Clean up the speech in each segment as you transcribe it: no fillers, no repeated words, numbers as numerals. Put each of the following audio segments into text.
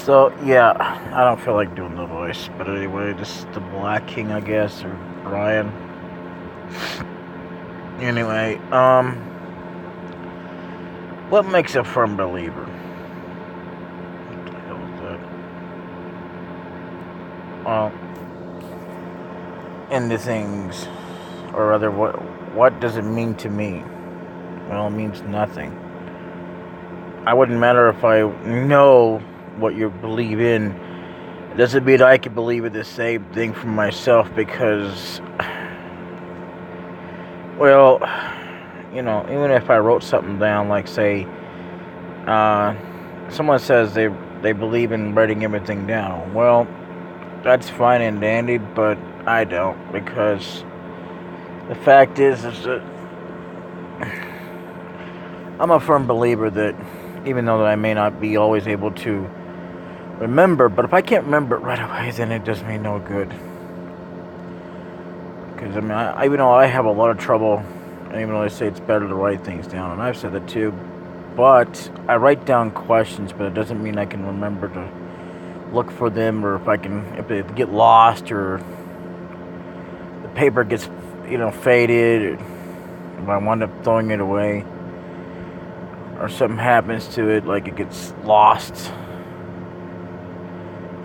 So yeah, I don't feel like doing the voice, but anyway, this is the Black King, I guess, or Brian. Anyway, what makes a firm believer? What the hell is that? In the things, or rather, what does it mean to me? Well, it means nothing. I wouldn't matter if I know what you believe in. It doesn't mean I can believe in the same thing for myself because, well, even if I wrote something down, like say, uh, someone says they believe in writing everything down. Well, that's fine and dandy, but I don't because the fact is that I'm a firm believer that even though that I may not be always able to remember, but if I can't remember it right away, then it does me no good. Because I mean, even though I have a lot of trouble, and even though they say it's better to write things down, and I've said that too, but I write down questions, but it doesn't mean I can remember to look for them, or if they get lost, or the paper gets, faded, or if I wind up throwing it away, or something happens to it, like it gets lost.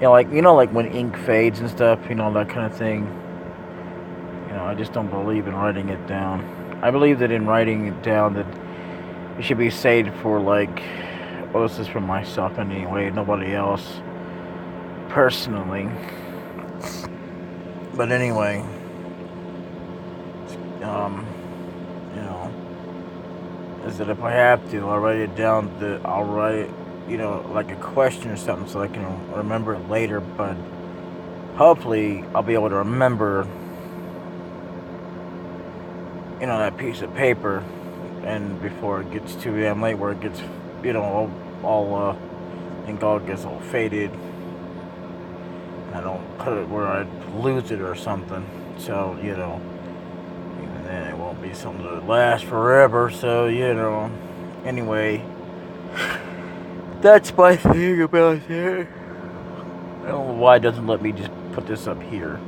Like when ink fades and stuff, that kind of thing. I just don't believe in writing it down. I believe that in writing it down that it should be saved for well, this is for myself anyway, nobody else personally. But anyway, um, you know, is that if I have to, I'll write it down. I'll write it, like a question or something, so I can remember it later. But hopefully, I'll be able to remember, that piece of paper, and before it gets too damn late, where it gets, all ink all gets all faded. I don't put it where I'd lose it or something. So, even then it won't be something that lasts forever. So, anyway, that's my thing about it. I don't know why it doesn't let me just put this up here.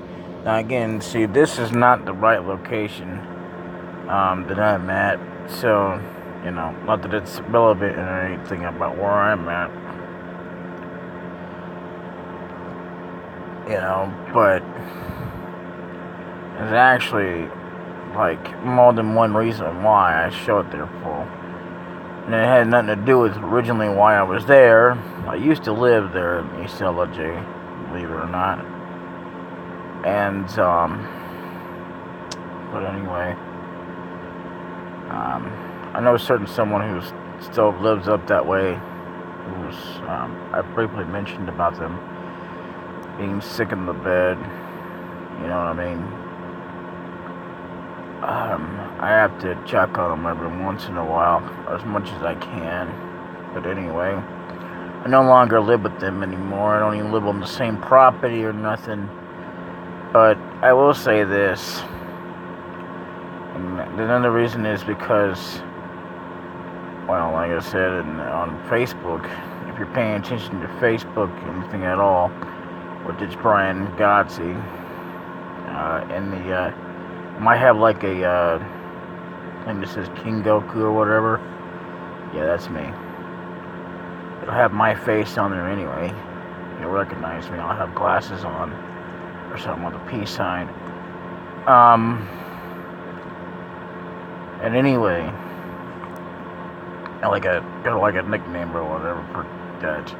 Now, again, see, this is not the right location that I'm at. So, not that it's relevant or anything about where I'm at. But there's actually more than one reason why I show it there for. And it had nothing to do with originally why I was there. I used to live there in East LJ, believe it or not. And but anyway, I know someone who still lives up that way. I briefly mentioned about them being sick in the bed. You know what I mean? I have to check on them every once in a while, as much as I can. But anyway, I no longer live with them anymore. I don't even live on the same property or nothing. But I will say this. And another reason is because, well, like I said, on Facebook, if you're paying attention to Facebook, anything at all, which is Brian Godsey, and might have like a thing that says King Goku or whatever. Yeah, that's me. It'll have my face on there anyway. You'll recognize me. I'll have glasses on or something with a peace sign. And anyway, I got like a nickname or whatever for that.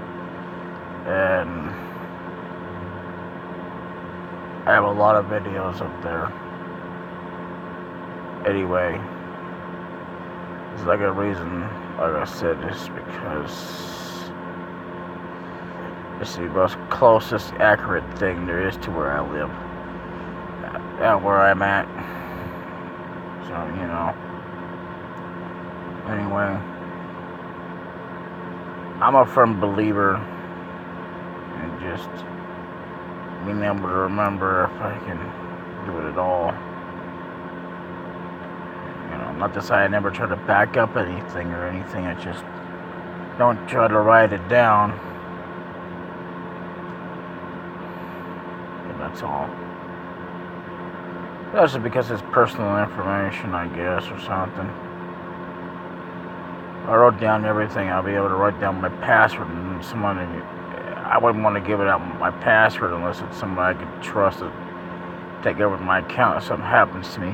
And I have a lot of videos up there. Anyway, it's like a reason, like I said, is because it's the most closest, accurate thing there is to where I live. Where I'm at. So, Anyway, I'm a firm believer in just being able to remember if I can do it at all. Not to say I never try to back up anything or anything. I just don't try to write it down. That's all. That's just because it's personal information, I guess, or something. I wrote down everything. I'll be able to write down my password, and someone. I wouldn't want to give it out my password unless it's somebody I could trust to take over my account if something happens to me.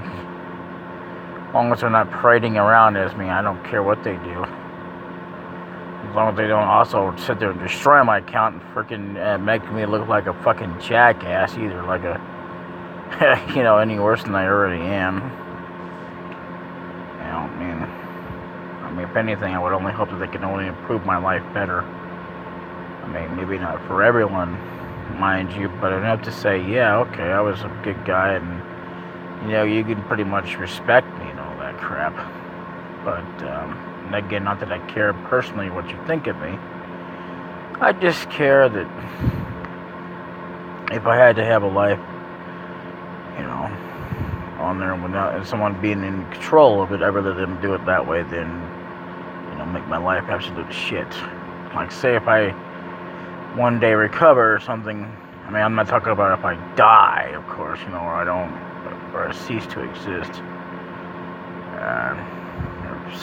As long as they're not parading around as me, I don't care what they do. As long as they don't also sit there and destroy my account and freaking make me look like a fucking jackass either, like a, any worse than I already am. I mean, if anything, I would only hope that they can only improve my life better. I mean, maybe not for everyone, mind you, but enough to say, yeah, okay, I was a good guy, and, you can pretty much respect me and all that crap. But, and again, not that I care personally what you think of me. I just care that if I had to have a life, on there without someone being in control of it, I'd rather them do it that way than, make my life absolute shit. Like, say if I one day recover or something, I mean, I'm not talking about if I die, of course, or I don't, or I cease to exist, or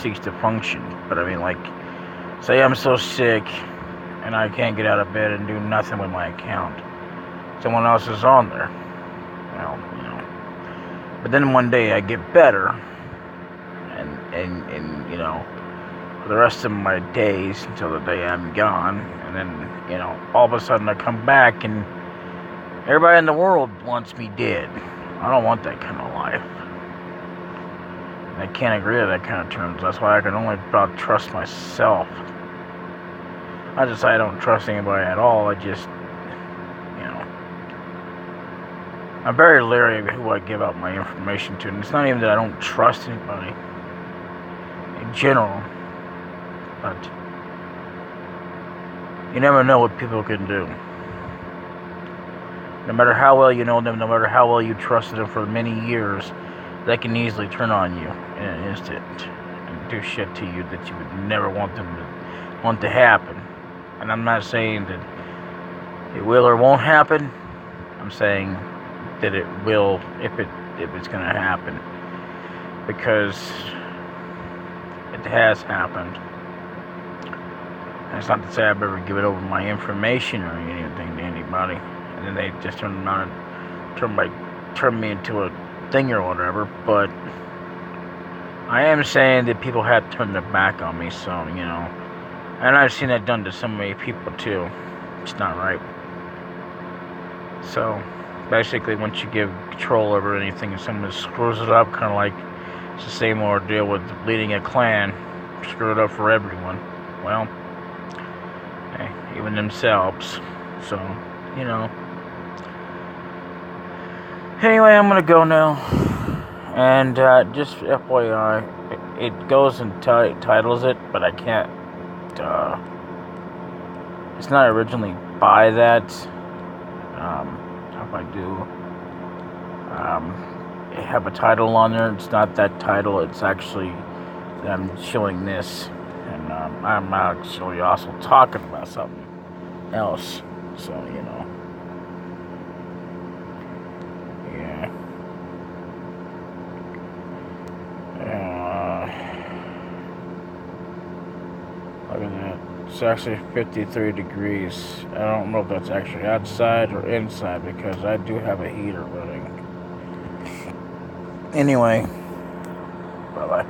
cease to function, but I mean, like, say I'm so sick, and I can't get out of bed and do nothing with my account. Someone else is on there. But then one day I get better, and for the rest of my days until the day I'm gone, and then, all of a sudden I come back and everybody in the world wants me dead. I don't want that kind of life. And I can't agree to that kind of terms. That's why I can only about trust myself. I don't trust anybody at all. I just, I'm very leery of who I give out my information to. And it's not even that I don't trust anybody in general, but you never know what people can do. No matter how well you know them, no matter how well you trusted them for many years, they can easily turn on you in an instant and do shit to you that you would never want to happen. And I'm not saying that it will or won't happen. I'm saying that it will if it's going to happen, because it has happened. And it's not to say I've ever given over my information or anything to anybody, and then they just turn around and turn me into a thing or whatever. But I am saying that people have turned their back on me, so and I've seen that done to so many people too. It's not right. So basically, once you give control over anything and someone screws it up, kind of like it's the same ordeal with leading a clan, screw it up for everyone. Well, even themselves. So, Anyway, I'm gonna go now. And just FYI, it goes and titles it, but I can't. It's not originally by that. If I do have a title on there, it's not that title. It's actually I'm showing this, and I'm actually also talking about something else. So yeah. Look at that. It's actually 53 degrees. I don't know if that's actually outside or inside because I do have a heater running. Anyway, bye-bye.